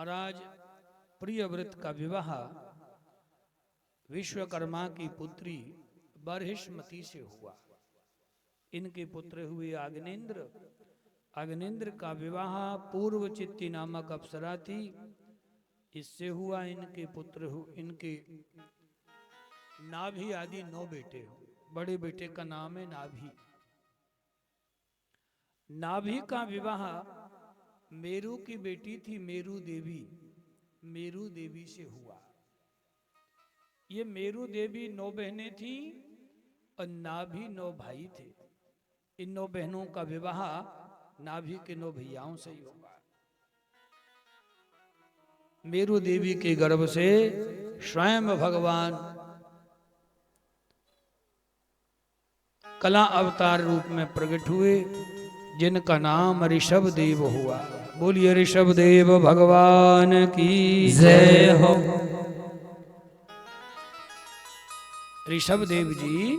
महाराज प्रियव्रत का विवाह विश्वकर्मा की पुत्री बर्हिष्मति से हुआ। इनके पुत्र हुए आग्नेन्द्र। आग्नेन्द्र का विवाह पूर्वचित्ती नामक अप्सरा थी, इससे हुआ। इनके पुत्र इनके नाभि आदि 9 बेटे हो। बड़े बेटे का नाम है नाभि। नाभि का विवाह मेरु की बेटी थी मेरु देवी से हुआ। ये मेरु देवी 9 बहनें थी और नाभि 9 भाई थे। इन 9 बहनों का विवाह नाभि के 9 भैयाओं से ही होगा। मेरु देवी के गर्भ से स्वयं भगवान कला अवतार रूप में प्रकट हुए, जिनका नाम ऋषभ देव हुआ। बोलिए ऋषभ देव भगवान की जय हो। ऋषभ देव जी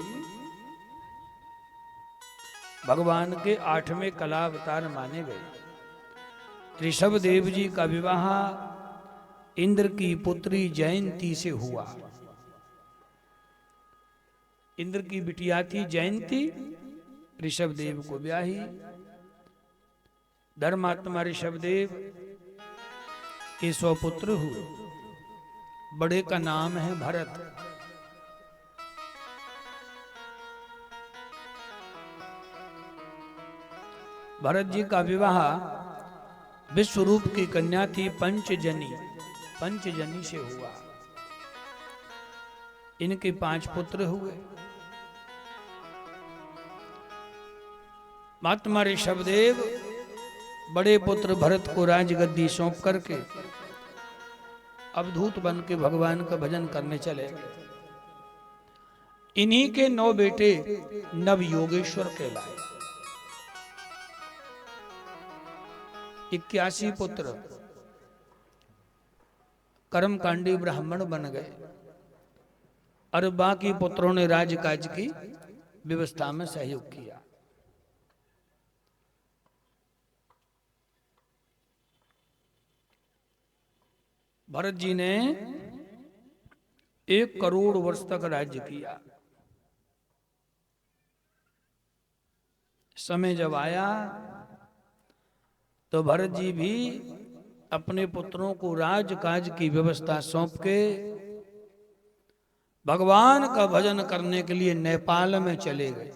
भगवान के 8वें कला अवतार माने गए। ऋषभ देव जी का विवाह इंद्र की पुत्री जयंती से हुआ। इंद्र की बिटिया थी जयंती, ऋषभ देव को ब्याही। धर्मात्मा ऋषभ देव के 100 पुत्र हुए। बड़े का नाम है भरत। भरत जी का विवाह विश्वरूप की कन्या थी पंचजनी से हुआ। इनके 5 पुत्र हुए। महात्मा ऋषभदेव बड़े पुत्र भरत को राजगद्दी सौंप करके अवधूत बन के भगवान का भजन करने चले। इन्हीं के 9 बेटे नव योगेश्वर कहलाए। 81 पुत्र कर्मकांडी ब्राह्मण बन गए और बाकी पुत्रों ने राजकाज की व्यवस्था में सहयोग किया। भरत जी ने 1 करोड़ वर्ष तक राज्य किया। समय जब आया तो भरत जी भी अपने पुत्रों को राजकाज की व्यवस्था सौंप के भगवान का भजन करने के लिए नेपाल में चले गए,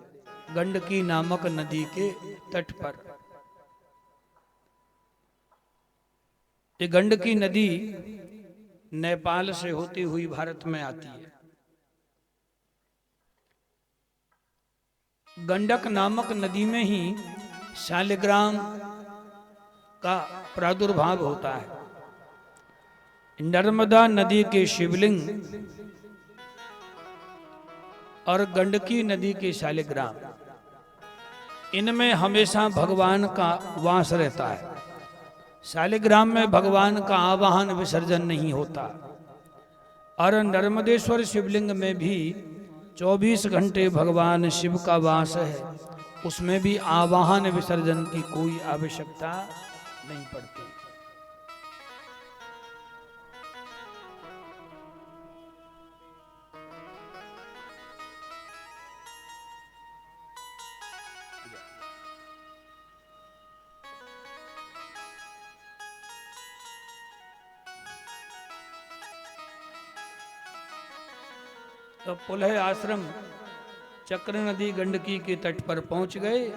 गंडकी नामक नदी के तट पर। ये गंडकी नदी नेपाल से होती हुई भारत में आती है। गंडक नामक नदी में ही शालिग्राम का प्रादुर्भाव होता है। नर्मदा नदी के शिवलिंग और गंडकी नदी के शालिग्राम, इनमें हमेशा भगवान का वास रहता है। शालिग्राम में भगवान का आवाहन विसर्जन नहीं होता और नर्मदेश्वर शिवलिंग में भी 24 घंटे भगवान शिव का वास है। उसमें भी आवाहन विसर्जन की कोई आवश्यकता नहीं पड़ती। तो पुलह आश्रम चक्र नदी गंडकी के तट पर पहुंच गए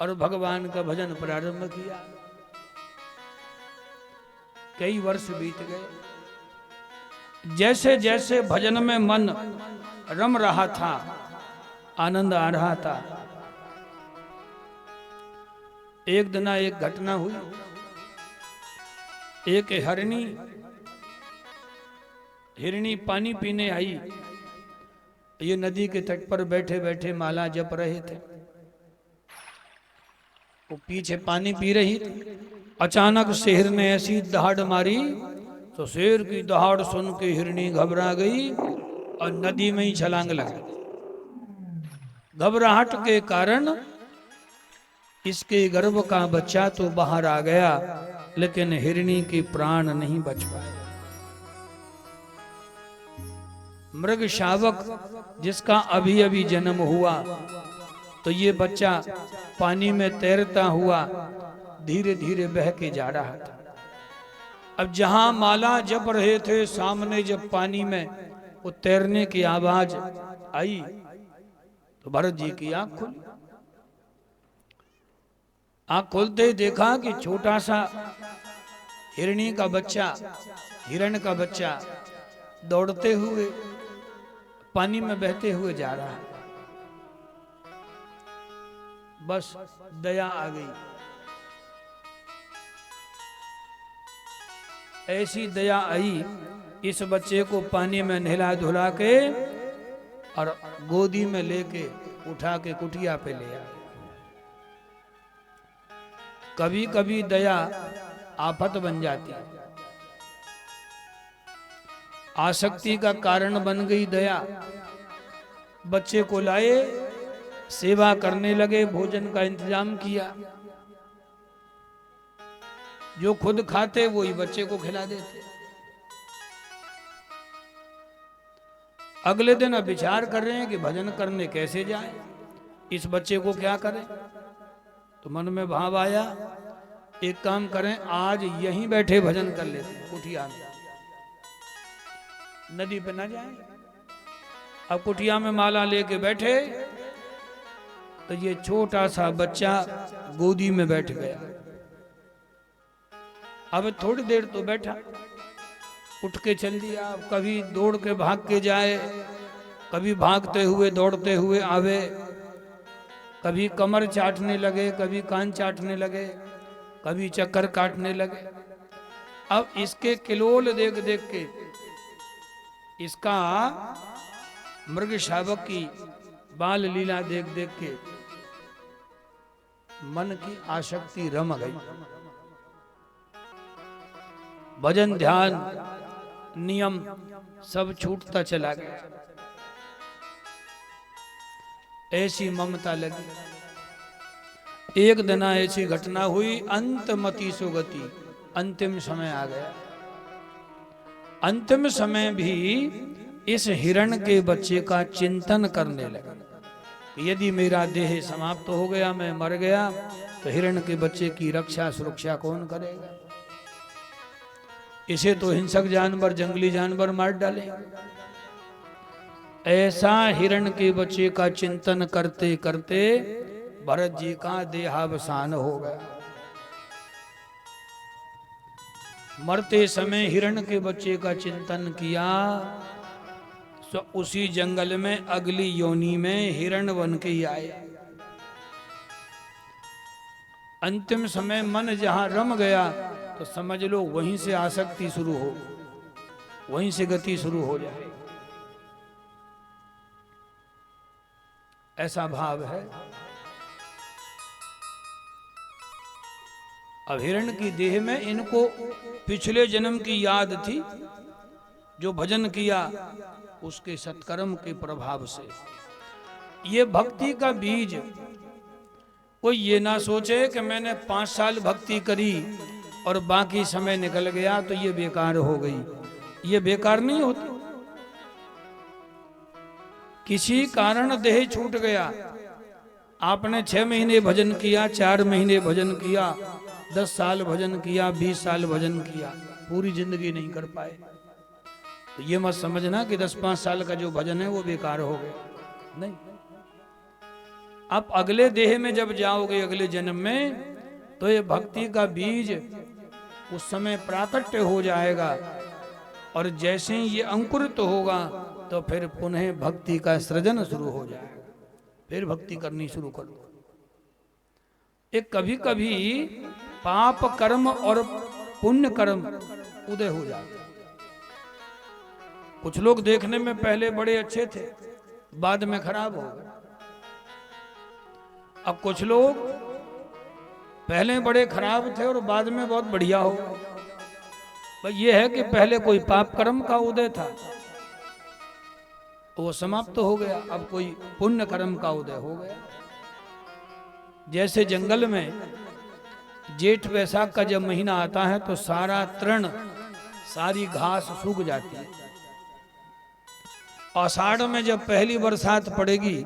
और भगवान का भजन प्रारंभ किया। कई वर्ष बीत गए। जैसे जैसे भजन में मन रम रहा था, आनंद आ रहा था, एक दिन एक घटना हुई। एक हिरणी पानी पीने आई। ये नदी के तट पर बैठे बैठे माला जप रहे थे। वो पीछे पानी पी रही थी। अचानक शेर ने ऐसी दहाड़ मारी तो शेर की दहाड़ सुन के हिरणी घबरा गई और नदी में ही छलांग लगा दी। घबराहट के कारण इसके गर्भ का बच्चा तो बाहर आ गया लेकिन हिरणी के प्राण नहीं बच पाए। मृग शावक जिसका अभी अभी जन्म हुआ, तो ये बच्चा पानी में तैरता हुआ धीरे धीरे बह के जा रहा था। अब जहां माला जप रहे थे, सामने जब पानी में वो तैरने की आवाज आई, तो भरत जी की आंख खुली। आंख खोलते ही देखा कि छोटा सा हिरणी का बच्चा, हिरण का बच्चा दौड़ते हुए पानी में बहते हुए जा रहा है। बस दया आ गई। ऐसी दया आई, इस बच्चे को पानी में नहला धुला के और गोदी में लेके उठा के कुटिया पे ले आए। कभी कभी दया आफत बन जाती है। आसक्ति का कारण बन गई दया। बच्चे को लाए, सेवा करने लगे, भोजन का इंतजाम किया। जो खुद खाते वही बच्चे को खिला देते। अगले दिन अब विचार कर रहे हैं कि भजन करने कैसे जाए, इस बच्चे को क्या करें। तो मन में भाव आया, एक काम करें, आज यहीं बैठे भजन कर लेते हैं कुटिया में, नदी पे ना जाए। अब कुटिया में माला लेके बैठे तो ये छोटा सा बच्चा गोदी में बैठ गया। अब थोड़ी देर तो बैठा, उठ के चल दिया। अब कभी दौड़ के भाग के जाए, कभी भागते हुए दौड़ते हुए आवे, कभी कमर चाटने लगे, कभी कान चाटने लगे, कभी चक्कर काटने लगे। अब इसके किलोल देख देख के, इसका मृग शावक की बाल लीला देख देख के मन की आसक्ति रम गई। भजन ध्यान नियम सब छूटता चला गया। ऐसी ममता लगी। एक दिन ऐसी घटना हुई, अंतमति सुगति, अंतिम समय आ गया। अंतिम समय भी इस हिरण के बच्चे का चिंतन करने लगा। यदि मेरा देह समाप्त हो गया, मैं मर गया, तो हिरण के बच्चे की रक्षा सुरक्षा कौन करेगा। इसे तो हिंसक जानवर, जंगली जानवर मार डाले। ऐसा हिरण के बच्चे का चिंतन करते करते भरत जी का देहावसान हो गया। मरते समय हिरण के बच्चे का चिंतन किया, तो उसी जंगल में अगली योनि में हिरण बन के ही आए। अंतिम समय मन जहां रम गया, तो समझ लो वहीं से आसक्ति शुरू हो, वहीं से गति शुरू हो जाए। ऐसा भाव है। अब हिरण की देह में इनको पिछले जन्म की याद थी, जो भजन किया उसके सत्कर्म के प्रभाव से। ये भक्ति का बीज, कोई ये ना सोचे कि मैंने 5 साल भक्ति करी और बाकी समय निकल गया तो ये बेकार हो गई। ये बेकार नहीं होती। किसी कारण देह छूट गया, आपने 6 महीने भजन किया, 4 महीने भजन किया, 10 साल भजन किया, 20 साल भजन किया, पूरी जिंदगी नहीं कर पाए, तो ये मत समझना कि 10-5 साल का जो भजन है वो बेकार हो गया। नहीं, आप अगले देह में जब जाओगे, अगले जन्म में, तो ये भक्ति का बीज उस समय प्राकट्य हो जाएगा। और जैसे ही ये अंकुरित होगा, तो फिर पुनः भक्ति का सृजन शुरू हो जाएगा। फिर भक्ति करनी शुरू कर दो। एक कभी कभी पाप कर्म और पुण्य कर्म उदय हो जाते। कुछ लोग देखने में पहले बड़े अच्छे थे, बाद में खराब हो गए। अब कुछ लोग पहले बड़े खराब थे और बाद में बहुत बढ़िया हो गए। भाई ये है कि पहले कोई पाप कर्म का उदय था, वो समाप्त हो गया, अब कोई पुण्य कर्म का उदय हो गया। जैसे जंगल में जेठ वैशाख का जब महीना आता है तो सारा तृण, सारी घास सूख जाती है। आषाढ़ में जब पहली बरसात पड़ेगी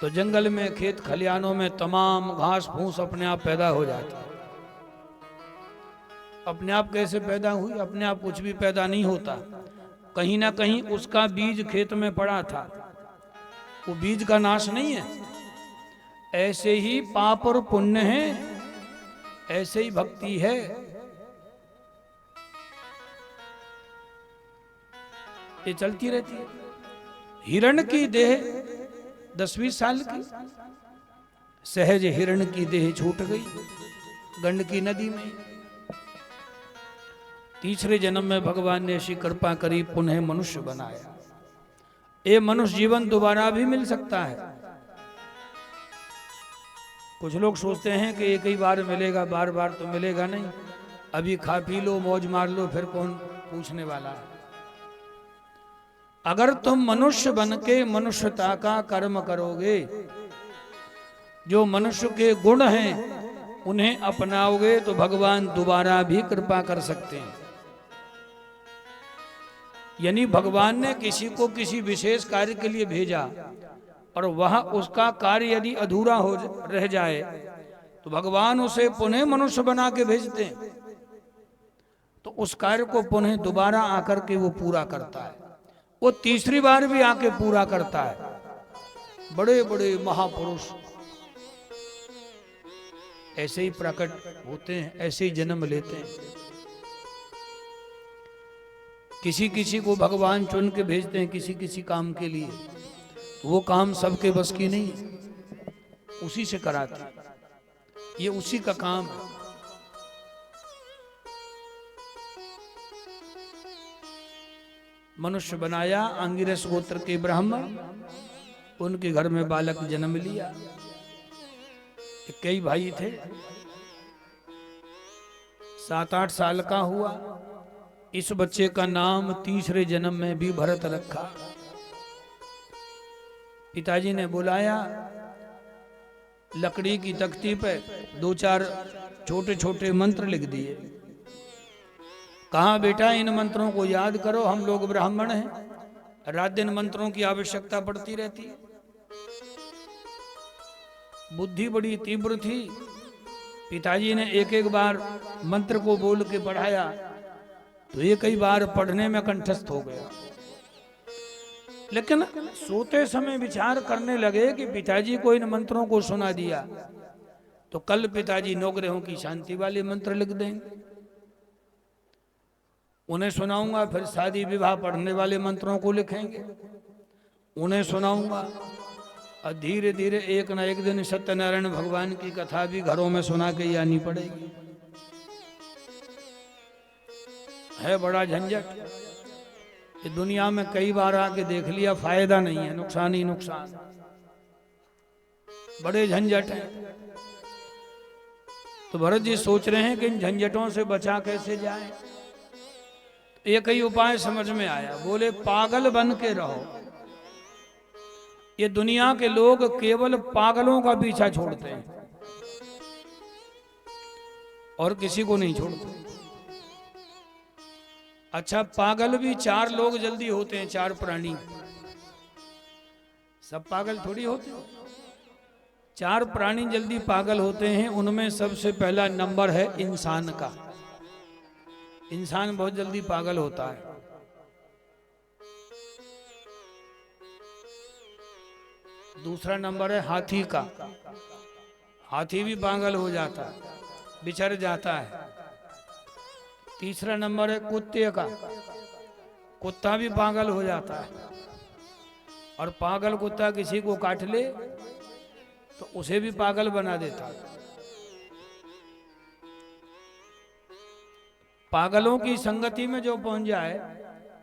तो जंगल में, खेत खलिहानों में तमाम घास फूस अपने आप पैदा हो जाती है। अपने आप कैसे पैदा हुई? अपने आप कुछ भी पैदा नहीं होता, कहीं ना कहीं उसका बीज खेत में पड़ा था, वो बीज का नाश नहीं है। ऐसे ही पाप और पुण्य है, ऐसे ही भक्ति है। ये चलती रहती है। हिरण की देह 10-20 साल की, सहज हिरण की देह छूट गई गंडकी नदी में। तीसरे जन्म में भगवान ने ऐसी कृपा करी, पुनः मनुष्य बनाया। ये मनुष्य जीवन दोबारा भी मिल सकता है। कुछ लोग सोचते हैं कि एक ही बार मिलेगा, बार बार तो मिलेगा नहीं, अभी खा पी लो, मौज मार लो, फिर कौन पूछने वाला है। अगर तुम मनुष्य बन के मनुष्यता का कर्म करोगे, जो मनुष्य के गुण हैं उन्हें अपनाओगे, तो भगवान दोबारा भी कृपा कर सकते हैं। यानी भगवान ने किसी को किसी विशेष कार्य के लिए भेजा और वह उसका कार्य यदि अधूरा हो रह जाए तो भगवान उसे पुनः मनुष्य बना के भेजते हैं, तो उस कार्य को पुनः दोबारा आकर के वो पूरा करता है। वो तीसरी बार भी आके पूरा करता है। बड़े बड़े महापुरुष ऐसे ही प्रकट होते हैं, ऐसे ही जन्म लेते हैं। किसी किसी को भगवान चुन के भेजते हैं किसी किसी काम के लिए, वो काम सबके बस की नहीं है, उसी से कराते हैं, ये उसी का काम है। मनुष्य बनाया अंगिरस गोत्र के ब्राह्मण, उनके घर में बालक जन्म लिया। कई भाई थे, 7-8 साल का हुआ। इस बच्चे का नाम तीसरे जन्म में भी भरत रखा। पिताजी ने बुलाया, लकड़ी की तख्ती पे 2-4 छोटे छोटे मंत्र लिख दिए। कहा बेटा इन मंत्रों को याद करो, हम लोग ब्राह्मण हैं, रात दिन मंत्रों की आवश्यकता पड़ती रहती है। बुद्धि बड़ी तीव्र थी, पिताजी ने एक एक बार मंत्र को बोल के पढ़ाया तो ये कई बार पढ़ने में कंठस्थ हो गया। लेकिन सोते समय विचार करने लगे कि पिताजी को इन मंत्रों को सुना दिया तो कल पिताजी नवग्रहों की शांति वाले मंत्र लिख देंगे, उन्हें सुनाऊंगा, फिर शादी विवाह पढ़ने वाले मंत्रों को लिखेंगे, उन्हें सुनाऊंगा, और धीरे धीरे एक ना एक दिन सत्यनारायण भगवान की कथा भी घरों में सुना के ही आनी पड़ेगी। है बड़ा झंझट। ये दुनिया में कई बार आके देख लिया, फायदा नहीं है, नुकसान ही नुकसान, बड़े झंझट है। तो भरत जी सोच रहे हैं कि इन झंझटों से बचा कैसे जाए। एक ही उपाय समझ में आया, बोले पागल बन के रहो। ये दुनिया के लोग केवल पागलों का पीछा छोड़ते हैं और किसी को नहीं छोड़ते। अच्छा, पागल भी 4 लोग जल्दी होते हैं, 4 प्राणी, सब पागल थोड़ी होते हैं। 4 प्राणी जल्दी पागल होते हैं, उनमें सबसे पहला नंबर है इंसान का। इंसान बहुत जल्दी पागल होता है। दूसरा नंबर है हाथी का, हाथी भी पागल हो जाता है, बिछड़ जाता है। तीसरा नंबर है कुत्ते का, कुत्ता भी पागल हो जाता है, और पागल कुत्ता किसी को काट ले तो उसे भी पागल बना देता है। पागलों की संगति में जो पहुंच जाए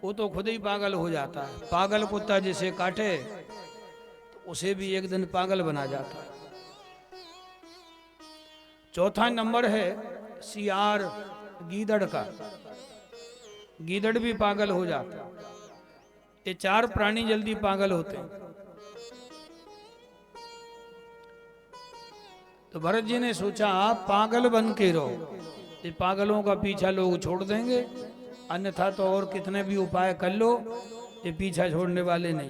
वो तो खुद ही पागल हो जाता है। पागल कुत्ता जिसे काटे तो उसे भी एक दिन पागल बना जाता है। चौथा नंबर है सियार गीदड़ का, गीदड़ भी पागल हो जाता है। ये 4 प्राणी जल्दी पागल होते हैं। तो भरत जी ने सोचा आप पागल बन के रहो, ये पागलों का पीछा लोग छोड़ देंगे, अन्यथा तो और कितने भी उपाय कर लो ये पीछा छोड़ने वाले नहीं।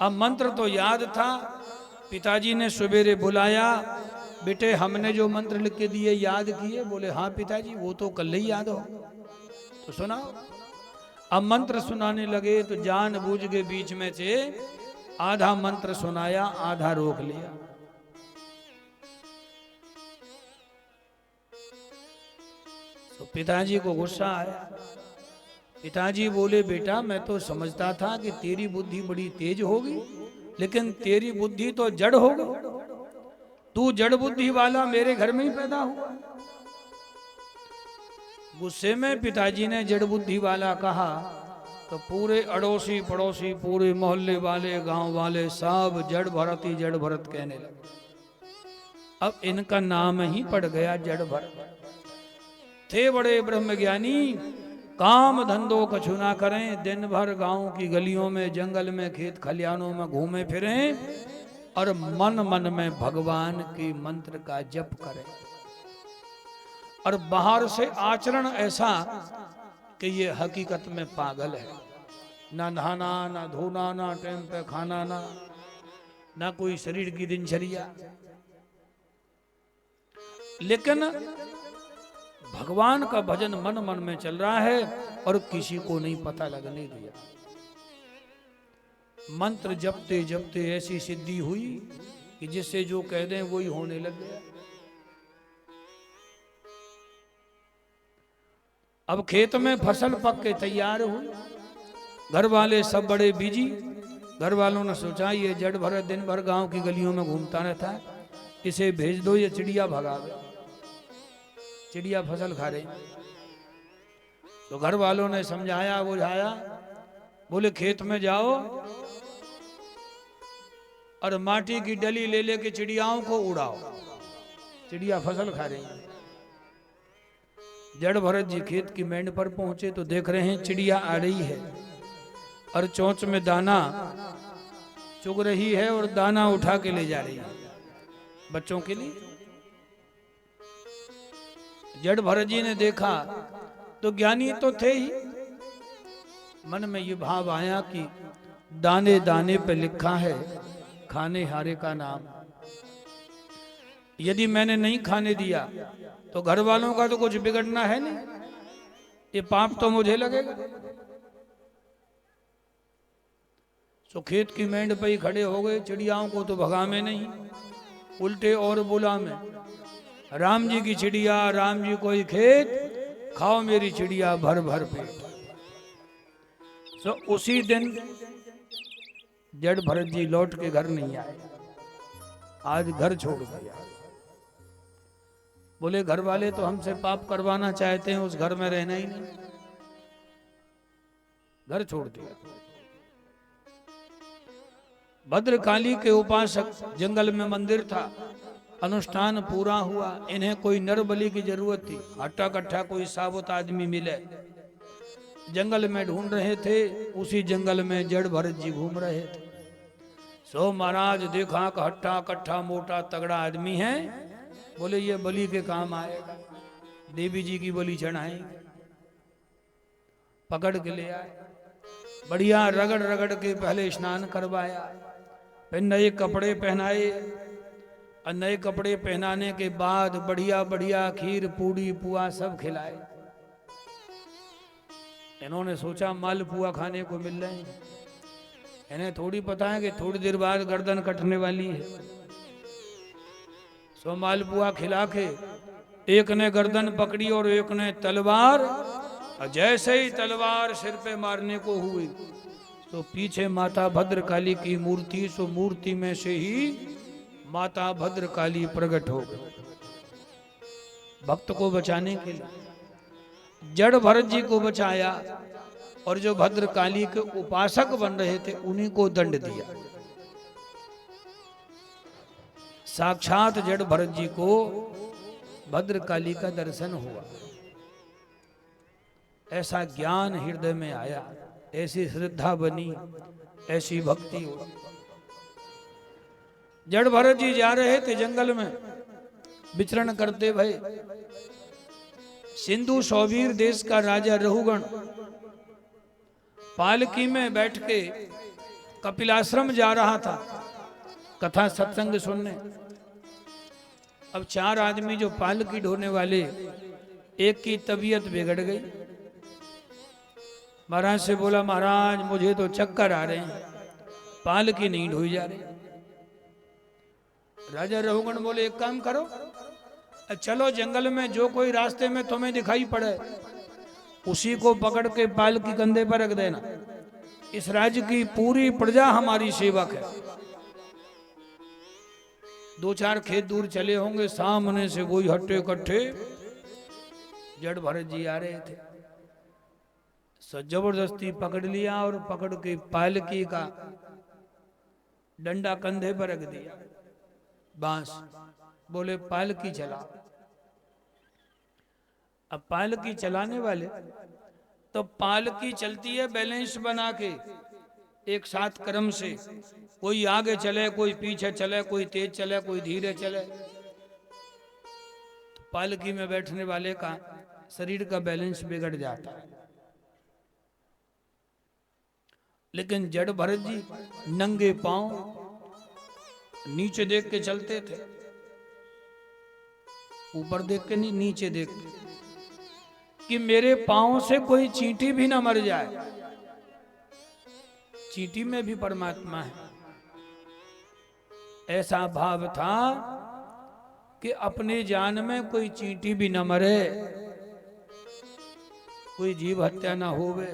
अब मंत्र तो याद था, पिताजी ने सवेरे बुलाया, बेटे हमने जो मंत्र लिख के दिए याद किए? बोले हाँ पिताजी वो तो कल ही याद हो। तो सुनाओ। अब मंत्र सुनाने लगे तो जानबूझ के बीच में से आधा मंत्र सुनाया, आधा रोक लिया। तो पिताजी को गुस्सा आया। पिताजी बोले बेटा मैं तो समझता था कि तेरी बुद्धि बड़ी तेज होगी, लेकिन तेरी बुद्धि तो जड़ हो गई, तू जड़ बुद्धि वाला मेरे घर में ही पैदा हुआ। गुस्से में पिताजी ने जड़ बुद्धि वाला कहा तो पूरे अड़ोसी पड़ोसी, पूरे मोहल्ले वाले, गांव वाले सब जड़ भरत ही जड़ भरत कहने लगे। अब इनका नाम ही पड़ गया जड़ भरत। थे बड़े ब्रह्मज्ञानी, काम धंधों कछु ना करें, दिन भर गांव की गलियों में, जंगल में, खेत खलियानों में घूमे फिरें और मन मन में भगवान के मंत्र का जप करें। और बाहर से आचरण ऐसा कि ये हकीकत में पागल है, ना नहाना, ना धोना, ना टाइम पे खाना, ना कोई शरीर की दिनचर्या, लेकिन भगवान का भजन मन मन में चल रहा है और किसी को नहीं पता लगने दिया। मंत्र जपते जपते ऐसी सिद्धि हुई कि जिससे जो कह दें वही होने लग गया। अब खेत में फसल पक के तैयार हुई, घर वाले सब बड़े बिजी। घर वालों ने सोचा ये जड़ भरत दिन भर गांव की गलियों में घूमता रहता है, इसे भेज दो, ये चिड़िया भगावे, चिड़िया फसल खा रही। तो घर वालों ने समझाया बुझाया, बोले खेत में जाओ और माटी की डली ले लेके चिड़ियाओं को उड़ाओ, चिड़िया फसल खा रही है। जड़ भरत जी खेत की मेंढ पर पहुंचे तो देख रहे हैं चिड़िया आ रही है और चोंच में दाना चुग रही है और दाना उठा के ले जा रही है बच्चों के लिए। जड़ भरत जी ने देखा तो ज्ञानी तो थे ही, मन में ये भाव आया कि दाने दाने पे लिखा है खाने हारे का नाम, यदि मैंने नहीं खाने दिया तो घर वालों का तो कुछ बिगड़ना है नहीं, ये पाप तो मुझे लगेगा। तो खेत की मेंढ पे ही खड़े हो गए, चिड़ियाओं को तो भगा में नहीं, उल्टे और बुला में, राम जी की चिड़िया, राम जी कोई खेत, खाओ मेरी चिड़िया भर भर पेट। तो उसी दिन जड़ भरत जी लौट के घर नहीं आए, आज घर छोड़ दिया। बोले घर वाले तो हमसे पाप करवाना चाहते हैं, उस घर में रहना ही नहीं, घर छोड़ दिया। भद्रकाली के उपासक, जंगल में मंदिर था, अनुष्ठान पूरा हुआ, इन्हें कोई नर बलि की जरूरत थी। हट्टा कट्ठा कोई साबुत आदमी मिले, जंगल में ढूंढ रहे थे, उसी जंगल में जड़ भरत जी घूम रहे थे। सो महाराज देखा कि हट्टा कट्ठा मोटा तगड़ा आदमी है, बोले ये बलि के काम आएगा, देवी जी की बलि चढ़ाएंगे। पकड़ के ले आए, बढ़िया रगड़ रगड़ के पहले स्नान करवाया, फिर नए कपड़े पहनाए, और नए कपड़े पहनाने के बाद बढ़िया बढ़िया खीर पूड़ी पुआ सब खिलाए। इन्होंने सोचा मालपुआ खाने को मिल रहे हैं, इन्हें थोड़ी पता है कि थोड़ी देर बाद गर्दन कटने वाली है। सो मालपुआ खिला के एक ने गर्दन पकड़ी और एक ने तलवार, और जैसे ही तलवार सिर पे मारने को हुई तो पीछे माता भद्रकाली की मूर्ति, सो मूर्ति में से ही माता भद्रकाली प्रकट हो गई भक्त को बचाने के लिए। जड़ भरत जी को बचाया और जो भद्रकाली के उपासक बन रहे थे उन्हीं को दंड दिया। साक्षात जड़ भरत जी को भद्रकाली का दर्शन हुआ, ऐसा ज्ञान हृदय में आया, ऐसी श्रद्धा बनी, ऐसी भक्ति हुई। जड़ भरत जी जा रहे थे जंगल में विचरण करते भय। सिंधु सौवीर देश का राजा रहुगण पालकी में बैठ के कपिलाश्रम जा रहा था कथा सत्संग सुनने। अब 4 आदमी जो पालकी ढोने वाले, एक की तबीयत बिगड़ गई। महाराज से बोला, महाराज मुझे तो चक्कर आ रहे हैं, पालकी नहीं ढोई जा रही। राजा रहुगण बोले, एक काम करो, चलो जंगल में जो कोई रास्ते में तुम्हें दिखाई पड़े उसी को पकड़ के पालकी कंधे पर रख देना। इस राज्य की पूरी प्रजा हमारी सेवक है। 2-4 खेत दूर चले होंगे, सामने से कोई हट्टे कट्ठे जड़ भरत जी आ रहे थे। जबरदस्ती पकड़ लिया और पकड़ के पालकी का डंडा कंधे पर रख दिया, बांस। बोले पालकी चला। अब पालकी चलाने वाले तो पालकी चलती है बैलेंस बना के एक साथ क्रम से, कोई आगे चले, कोई पीछे चले, कोई तेज चले, कोई धीरे चले। तो पालकी में बैठने वाले का शरीर का बैलेंस बिगड़ जाता है। लेकिन जड़ भरत जी नंगे पांव नीचे देख के चलते थे, ऊपर देख के नहीं, नीचे देख के, कि मेरे पांव से कोई चींटी भी ना मर जाए। चींटी में भी परमात्मा है, ऐसा भाव था कि अपने जान में कोई चींटी भी ना मरे, कोई जीव हत्या ना होवे।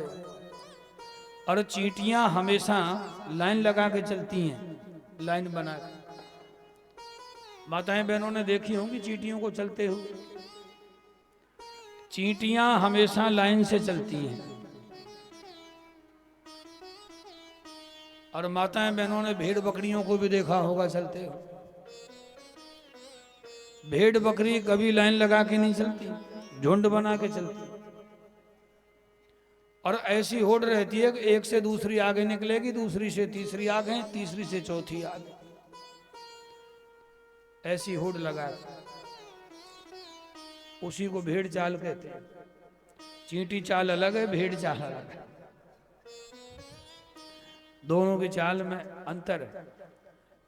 और चींटियां हमेशा लाइन लगा के चलती हैं, लाइन बना के। माताएं बहनों ने देखी होंगी चींटियों को चलते हुए। चींटियां हमेशा लाइन से चलती हैं। और माताएं बहनों ने भेड़ बकरियों को भी देखा होगा चलते हुए। भेड़ बकरी कभी लाइन लगा के नहीं चलती, झुंड बना के चलती। और ऐसी होड़ रहती है कि एक से दूसरी आगे निकलेगी, दूसरी से तीसरी आगे, तीसरी से चौथी आगे, ऐसी होड़ लगा। उसी को भेड़ चाल कहते हैं। चींटी चाल अलग है, भेड़ चाल अलग है, दोनों की चाल में अंतर है।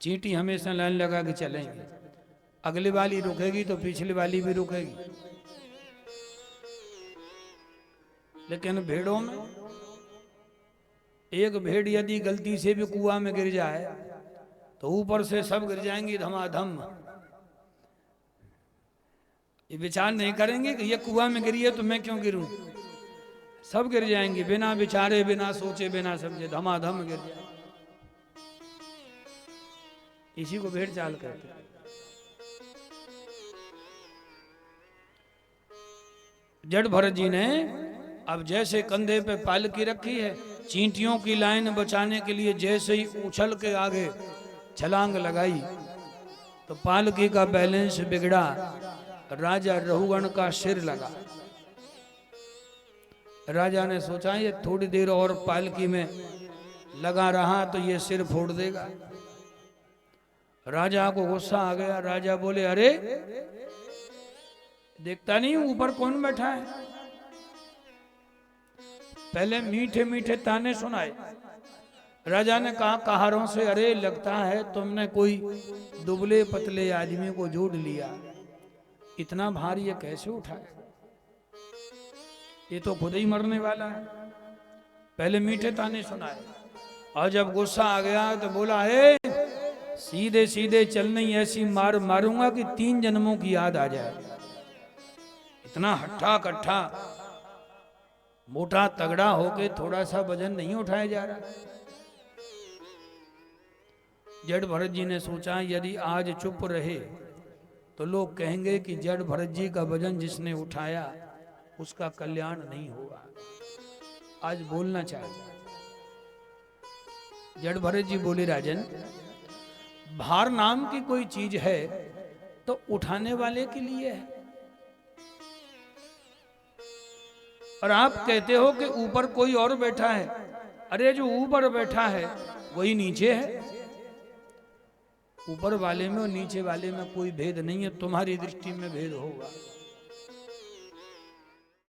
चींटी हमेशा लाइन लगा के चलेंगे, अगली वाली रुकेगी तो पिछली वाली भी रुकेगी। लेकिन भेड़ों में एक भेड़ यदि गलती से भी कुआं में गिर जाए तो ऊपर से सब गिर जाएंगी धमाधम। ये विचार नहीं करेंगे कि ये कुआं में गिरी है तो मैं क्यों गिरूं, सब गिर जाएंगे बिना विचारे, बिना सोचे, बिना समझे, धमाधम गिर जाए। इसी को भेड़ चाल कहते हैं। जड़ भरत जी ने अब जैसे कंधे पे पालकी रखी है, चींटियों की लाइन बचाने के लिए जैसे ही उछल के आगे छलांग लगाई तो पालकी का बैलेंस बिगड़ा, राजा रहुगण का सिर लगा। राजा ने सोचा ये थोड़ी देर और पालकी में लगा रहा तो ये सिर फोड़ देगा। राजा को गुस्सा आ गया। राजा बोले, अरे देखता नहीं ऊपर कौन बैठा है। पहले मीठे मीठे ताने सुनाए। राजा ने कहा कहारों से, अरे लगता है तुमने कोई दुबले पतले आदमी को जोड़ लिया, इतना भारी ये कैसे उठाए, ये तो खुद ही मरने वाला है। पहले मीठे ताने सुनाए और जब गुस्सा आ गया तो बोला, है सीधे सीधे चलने ऐसी मार मारूंगा कि 3 जन्मों की याद आ जाए। इतना हट्ठा कट्ठा मोटा तगड़ा होके थोड़ा सा वजन नहीं उठाया जा रहा। जड़ भरत जी ने सोचा यदि आज चुप रहे तो लोग कहेंगे कि जड़ भरत जी का वजन जिसने उठाया उसका कल्याण नहीं होगा, आज बोलना चाहिए। जड़ भरत जी बोले, राजन भार नाम की कोई चीज है तो उठाने वाले के लिए है, और आप कहते हो कि ऊपर कोई और बैठा है। अरे जो ऊपर बैठा है वही नीचे है। ऊपर वाले में और नीचे वाले में कोई भेद नहीं है, तुम्हारी दृष्टि में भेद होगा।